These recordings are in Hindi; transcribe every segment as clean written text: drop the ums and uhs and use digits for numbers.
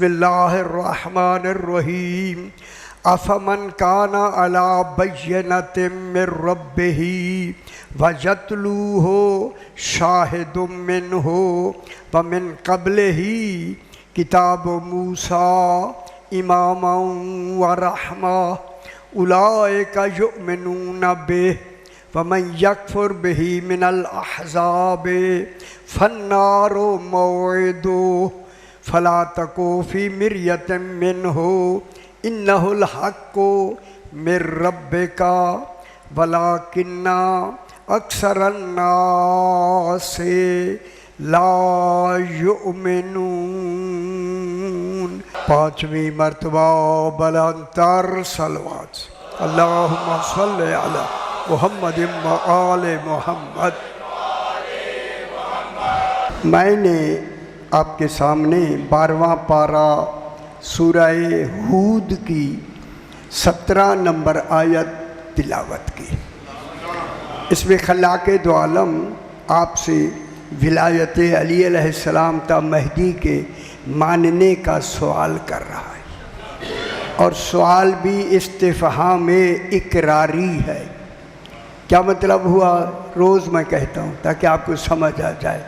बिस्मिल्लाहिर्रहमानिर्रहीम। अफमन काना अला बय्यनतिम मिर रब्बिही वयतलूहु शाहिदुम मिनहु व मिन क़ब्लिही किताब मूसा इमामन व रहमा उलाइका युमिनून बिही वमन यकफुर बिही मिनल अहज़ाबि फन्नारु मौइदुहु फला तकू फी मिर्यतिम मिन्हु इन्नहुल हक्कु मिर रब्बिका वलाकिन्ना अक्सरन नासि ला युमिनून। पाँचवीं मर्तबा बुलंदतर सलवात अल्लाहुम्मा सल्लि अला मुहम्मदिन व आले मुहम्मद। मैंने आपके सामने 12वां पारा सूरह हूद की 17 नंबर आयत तिलावत की। इसमें खल्लाक़े दो आलम आपसे विलायत अली अलैहिस्सलाम ता महदी के मानने का सवाल कर रहा है, और सवाल भी इस्तिफ़हाम इकरारी है। क्या मतलब हुआ, रोज़ मैं कहता हूँ ताकि आपको समझ आ जाए।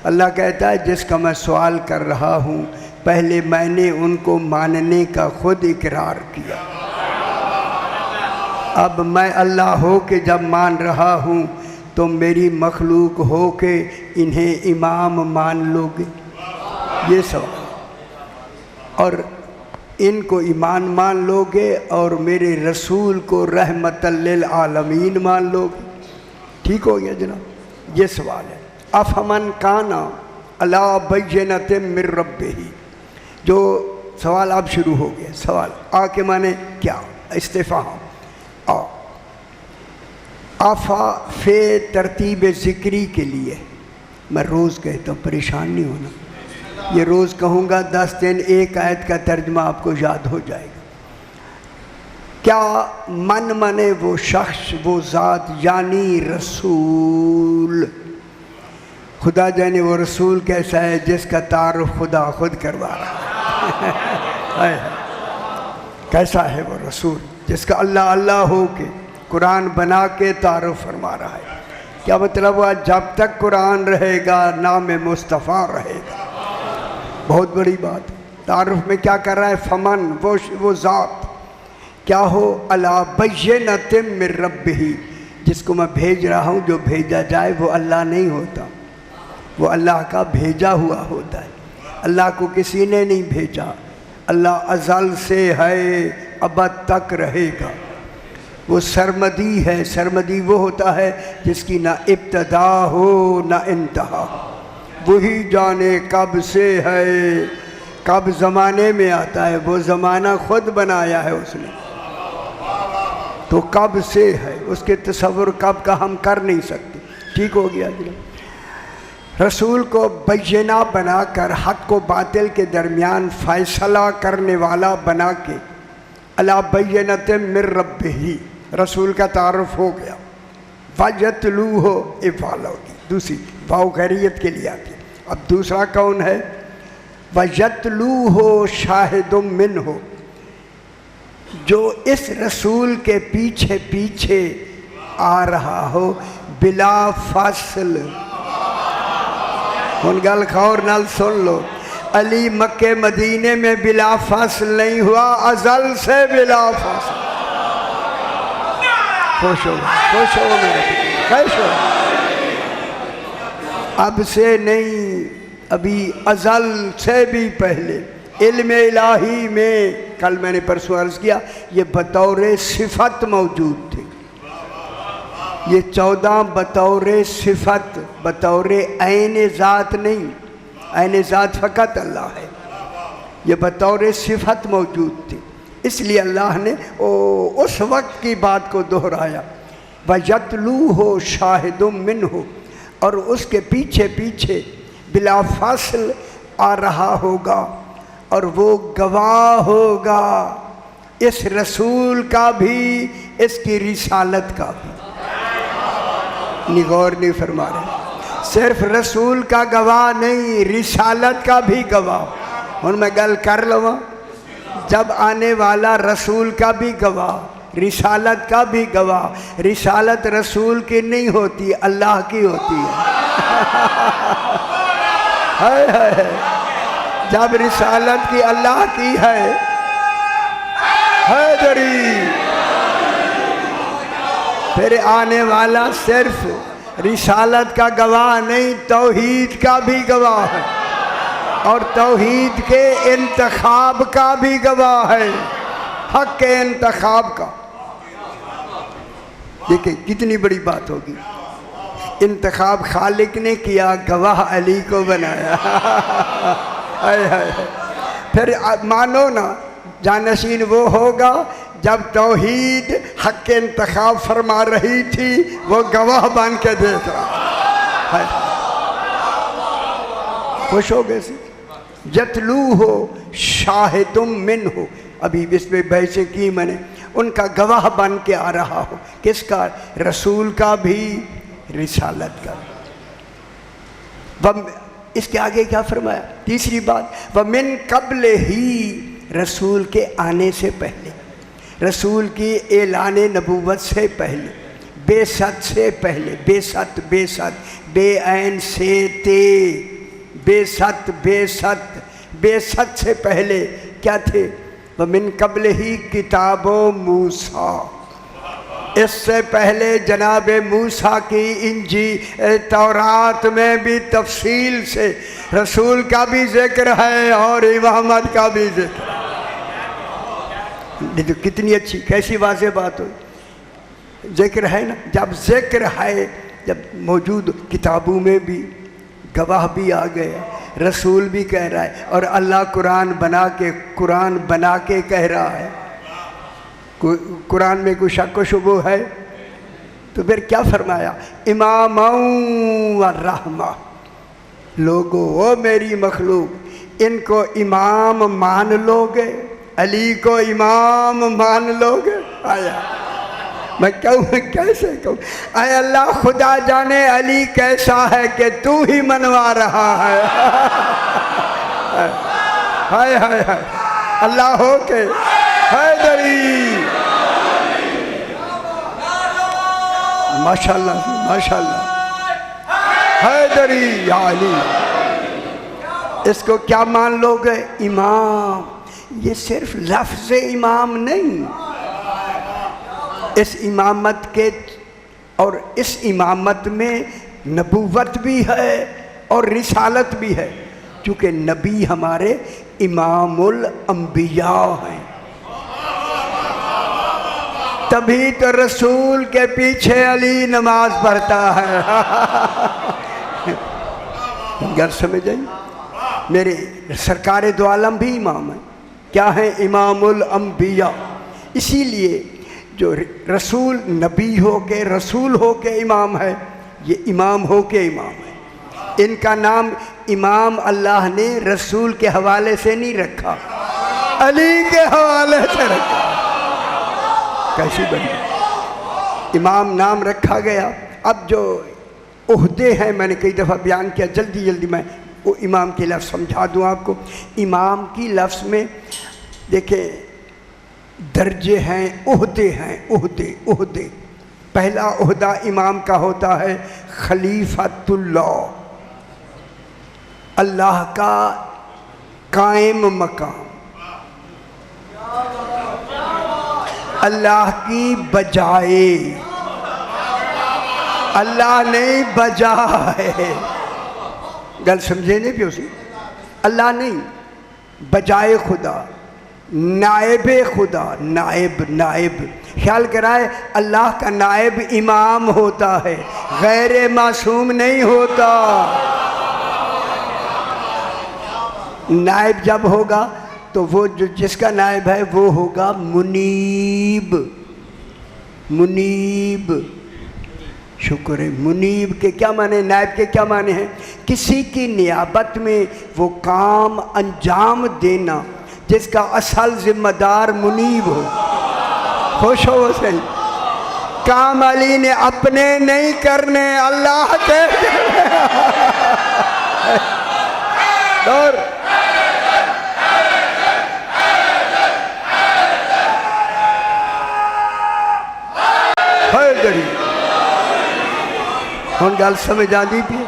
अल्लाह कहता है जिसका मैं सवाल कर रहा हूँ पहले मैंने उनको मानने का खुद इकरार किया, अब मैं अल्लाह हो के जब मान रहा हूँ तो मेरी मखलूक हो के इन्हें इमाम मान लोगे, ये सवाल। और इनको ईमान मान लोगे और मेरे रसूल को रहमतल लिल आलमीन मान लोगे, ठीक हो गया जनाब, ये सवाल है। अफमन काना अला बय्यनतिम मिर रब्बिही, जो सवाल अब शुरू हो गया। सवाल आ के माने क्या, इस्तिफ़हाम। आफा फे तरतीब ज़िक्री के लिए मैं रोज़ कहता हूँ, परेशान नहीं होना, ये रोज़ कहूँगा 10 दिन एक आयत का तर्जमा आपको याद हो जाएगा। क्या मन माने वो शख्स, वो ज़ात, यानी रसूल। खुदा जाने वो रसूल कैसा है जिसका तारुफ खुदा खुद करवा रहा है। कैसा है वो रसूल जिसका अल्लाह अल्लाह हो के कुरान बना के तारुफ फरमा रहा है। क्या मतलब हुआ, जब तक कुरान रहेगा नाम मुस्तफ़ा रहेगा। बहुत बड़ी बात। तारुफ में क्या कर रहा है, फमन वो ज़ात क्या हो, अला बय्यनतिम मिर रब्बिही, जिसको मैं भेज रहा हूँ, जो भेजा जाए वो अल्लाह नहीं होता, वो अल्लाह का भेजा हुआ होता है। अल्लाह को किसी ने नहीं भेजा, अल्लाह अज़ल से है, अबद तक रहेगा। वो सरमदी है, सरमदी वो होता है जिसकी ना इब्तदा हो ना इंतहा, वही जाने कब से है, कब ज़माने में आता है, वो ज़माना खुद बनाया है उसने, तो कब से है, उसके तसव्वुर कब का हम कर नहीं सकते। ठीक हो गया जी। रसूल को बय्यना बनाकर हक़ को बातिल के दरमियान फ़ैसला करने वाला बना के अला बय्यनतिम मिर रब्बिही, रसूल का तारुफ हो गया। वयतलूहु इफ़ाल होगी, दूसरी वाव गैरियत के लिए आती है। अब दूसरा कौन है, वयतलूहु शाहिदुम मिनहु, जो इस रसूल के पीछे पीछे आ रहा हो बिला फासिल। उन गल खौर नाल सुन लो, अली मक्के मदीने में बिला फासिल नहीं हुआ, अज़ल से बिला फासिल। खुश हो मेरे, खुश हो। अब से नहीं, अभी अज़ल से भी पहले इल्म इलाही में, कल मैंने परसों अर्ज़ किया, ये बतौर सिफत मौजूद थे। ये 14 बतौर सिफत, बतौर ऐन ज़ात नहीं, ऐन ज़ात फ़कत अल्लाह है, ये बतौर सिफत मौजूद थी। इसलिए अल्लाह ने उस वक्त की बात को दोहराया, वयतलूहु शाहिदुम मिनहु, और उसके पीछे पीछे बिला फासिल आ रहा होगा, और वो गवाह होगा इस रसूल का भी, इसकी रिसालत का भी। निगौर नहीं फरमा रहे, सिर्फ रसूल का गवाह नहीं, रिसालत का भी गवाह। हुण मैं गल कर लवां। जब आने वाला रसूल का भी गवाह, रिसालत का भी गवाह। रिसालत रसूल की नहीं होती, अल्लाह की होती है। हाय हाय, जब रिसालत की अल्लाह की है, हैदरी, फिर आने वाला सिर्फ रिसालत का गवाह नहीं, तौहीद का भी गवाह है, और तौहीद के इंतखाब का भी गवाह है, हक के इंतखाब का। देखिए कितनी बड़ी बात होगी। इंतखाब खालिक ने किया, गवाह अली को बनाया। हाय हाय, फिर मानो ना, जानशीन वो होगा जब तौहीद हक के इंतखाब फरमा रही थी, वो गवाह बन के देख रहा है। खुश हो गए सी। जतलू हो शाहिदुम मिन हो, अभी इसमें बहसें की मैंने, उनका गवाह बन के आ रहा हो। किसका? रसूल का भी, रिसालत का भी। इसके आगे क्या फरमाया? तीसरी बात, व मिन कब्ल ही, रसूल के आने से पहले, रसूल की ऐलाने नबूवत से पहले, बेसत से पहले, बेसत बेसत बेऐन से ते, बेसत बेसत बेसत से पहले क्या थे? वह मिन कब्ल ही किताबो मूसा, इससे पहले जनाब मूसा की इंजी तौरात में भी तफसील से रसूल का भी जिक्र है और इमामत का भी जिक्र है। तो कितनी अच्छी, कैसी वाज़ेह बात हो, जिक्र है ना। जब जिक्र है, जब मौजूद किताबों में भी, गवाह भी आ गए, रसूल भी कह रहा है, और अल्लाह कुरान बना के कह रहा है। कुरान में कोई शक व शुबो है? तो फिर क्या फरमाया? इमामों व रहमा, लोगो ओ मेरी मखलूक, इनको इमाम मान लोगे, अली को इमाम मान लोगे? आया मैं कहूँ, कैसे कहूँ? अय अल्लाह, खुदा जाने अली कैसा है कि तू ही मनवा रहा है। हाय हाय हाय, अल्लाह हो के हैदरी, माशाल्लाह माशाल्लाह, हैदरी या अली। इसको क्या मान लोगे? इमाम। ये सिर्फ लफ्ज़ इमाम नहीं, इस इमामत के, और इस इमामत में नबूवत भी है और रिसालत भी है, क्योंकि नबी हमारे इमामुल अंबिया हैं। तभी तो रसूल के पीछे अली नमाज पढ़ता है। घर समझ आई? मेरे सरकार दो आलम भी इमाम है। क्या है? इमामुल अंबिया। इसीलिए जो रसूल नबी हो के, रसूल हो के इमाम है, ये इमाम हो के इमाम है। इनका नाम इमाम अल्लाह ने रसूल के हवाले से नहीं रखा, अली के हवाले से रखा। कैसी बनी? इमाम नाम रखा गया। अब जो ओहदे हैं, मैंने कई दफ़ा बयान किया, जल्दी जल्दी मैं वो इमाम की लफ्ज़ समझा दूँ आपको। इमाम की लफ्ज़ में देखें दर्जे हैं, ओहदे हैं, ओहदे। पहला ओहदा इमाम का होता है खलीफतुल्लाह, अल्लाह का कायम मकाम, अल्लाह की बजाए, अल्लाह नहीं बजाए। गल समझे नहीं भी उसी? अल्लाह नहीं, बजाए खुदा, नायब खुदा, नायब ख्याल कराए, अल्लाह का नायब इमाम होता है, गैर मासूम नहीं होता। नायब जब होगा तो वो जो जिसका नायब है वो होगा मुनीब। शुक्र है। मुनीब के क्या माने? नायब के क्या माने हैं? किसी की नियाबत में वो काम अंजाम देना जिसका असल जिम्मेदार मुनीब हो। खुश हो सही। काम अली ने अपने नहीं करने, अल्लाह के। जड़ी हुन गल समझ आती भी।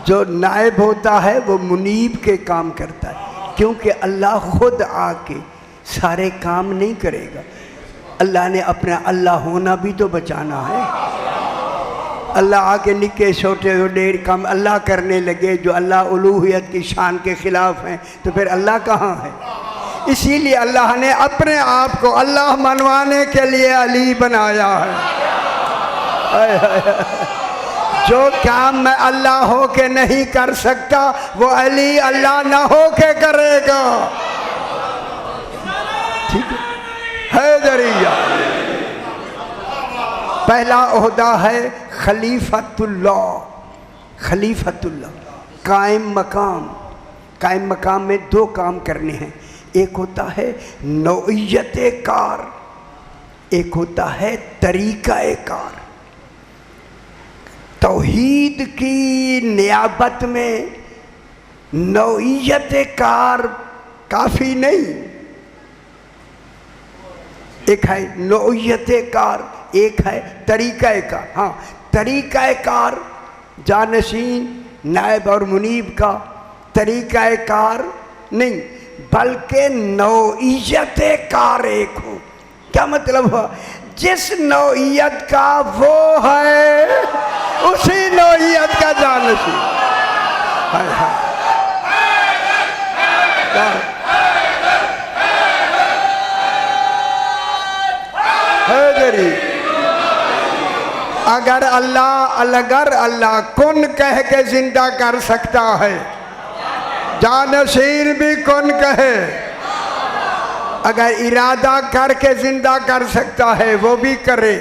जो नायब होता है वो मुनीब के काम करता है, क्योंकि अल्लाह खुद आके सारे काम नहीं करेगा। अल्लाह ने अपना अल्लाह होना भी तो बचाना है। अल्लाह आके निके छोटे ढेर काम अल्लाह करने लगे जो अल्लाह उलूहियत की शान के खिलाफ हैं, तो फिर अल्लाह कहाँ है? इसीलिए अल्लाह ने अपने आप को अल्लाह मनवाने के लिए अली बनाया है। जो काम मैं अल्लाह हो के नहीं कर सकता वो अली अल्लाह ना हो के करेगा। ठीक है जरिया। पहला ओहदा है खलीफतुल्लाह। खलीफतुल्लाह कायम मकाम। कायम मकाम में दो काम करने हैं, एक होता है नौइयत कार, एक होता है तरीका कार। तौहीद की नियाबत में नौइयत कार काफ़ी नहीं। एक है नौइयत कार, एक है तरीका कार। हाँ, तरीका कार जानशीन नायब और मुनीब का, तरीका कार नहीं, बल्कि नौइयत कार एक हो। क्या मतलब है? जिस नौइयत का वो है उसी नौइयत का जानशी है। अगर अल्लाह कुन कह के जिंदा कर सकता है, जानशीन भी कुन कहे, अगर इरादा करके जिंदा कर सकता है वो भी करे,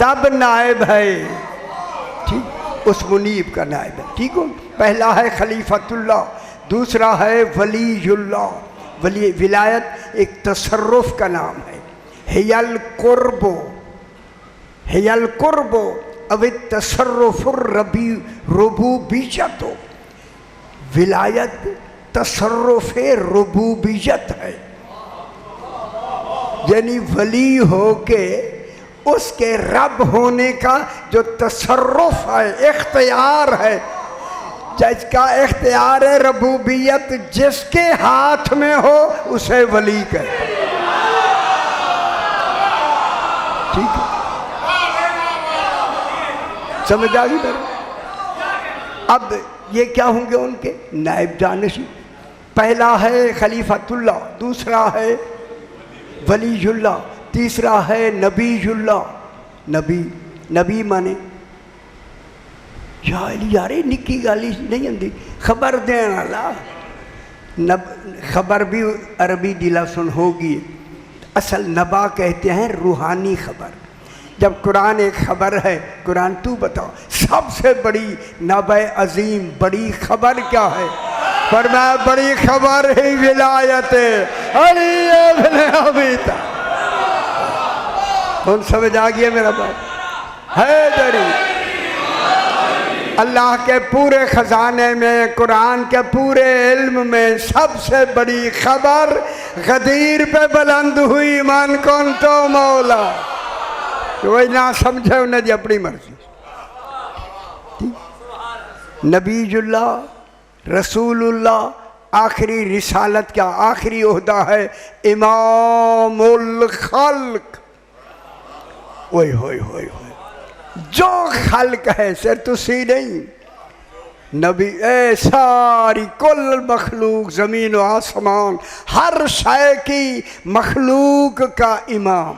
तब नायब है। ठीक, उस मुनीब का नायब है। ठीक हो। पहला है खलीफतुल्लाह, दूसरा है वलीयुल्लाह। वली विलायत एक तसर्रुफ का नाम है। हियल कुर्बो, हियल कुर्बो अव तसर्रुफुर रबी रुबूबियतो। विलायत तसर्रुफ रुबूबियत है, यानी वली हो के उसके रब होने का जो तसर्रुफ है, इख्तियार है, जिसका इख्तियार है रबूबियत, जिसके हाथ में हो उसे वली कहते हैं। ठीक है, समझ आ गई मेरे? अब ये क्या होंगे उनके नायब जानशी। पहला है खलीफतुल्लाह, दूसरा है वलीयुल्लाह, तीसरा है नबीयुल्लाह। नबी, नबी माने यारे निक्की गाली नहीं आती, खबर देने वाला। खबर भी अरबी दिला सुन होगी। असल नबा कहते हैं रूहानी खबर। जब कुरान एक खबर है, कुरान तू बताओ सबसे बड़ी नबे अजीम बड़ी खबर क्या है? फरमाया बड़ी खबर ही विलायत अली इब्न अबी तालिब। कौन समझ आ गया मेरा बाप? है दरी अल्लाह के पूरे खजाने में, कुरान के पूरे इल्म में सबसे बड़ी खबर गदीर पे बुलंद हुई, मन कौन तो मौला। वही ना समझे उन्हें अपनी मर्जी। नबीजुल्लाह रसूलुल्लाह आखिरी रिसालत का आखिरी ओहदा है इमामुल खल्क। ओए होए होए होए, जो खल्क है सिर तुसी नहीं, नबी ए सारी कुल मखलूक ज़मीन व आसमान हर शय की मखलूक का इमाम।